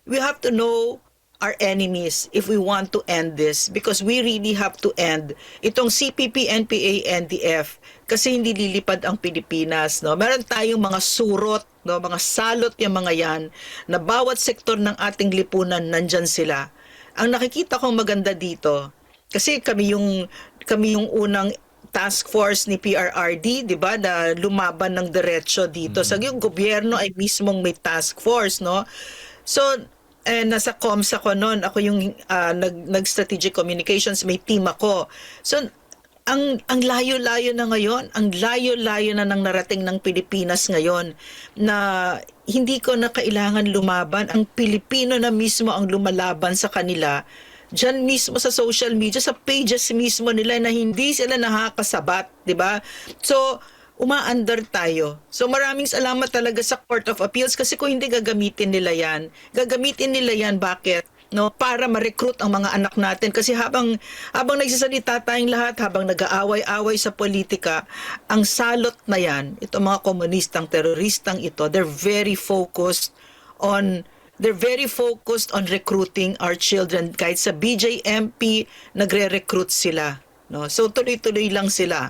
we have to know our enemies if we want to end this, because we really have to end itong CPP, NPA, NDF kasi hindi lilipad ang Pilipinas, no? Meron tayong mga surot, no, mga salot yung mga yan na bawat sektor ng ating lipunan nandyan sila. Ang nakikita kong maganda dito kasi kami yung unang task force ni PRRD, 'di ba, na lumaban ng diretso dito. Sa yung gobyerno ay mismong may task force, no? So, nasa comms ako noon. Ako yung nag-strategic communications, may team ako. So, ang layo-layo na ngayon, ang layo-layo na nang narating ng Pilipinas ngayon na hindi ko na kailangan lumaban. Ang Pilipino na mismo ang lumalaban sa kanila. Diyan mismo sa social media, sa pages mismo nila na hindi sila nakakasabat, 'di ba? So, umaandar tayo. So maraming salamat talaga sa Court of Appeals kasi kung hindi gagamitin nila yan, bakit? No, para ma-recruit ang mga anak natin kasi habang nagsasalita tayong lahat, habang nag-aaway-away sa politika, ang salot na yan, itong mga komunistang teroristang ito, they're very focused on recruiting our children. Kahit sa BJMP, nagre-recruit sila. No? So tuloy-tuloy lang sila.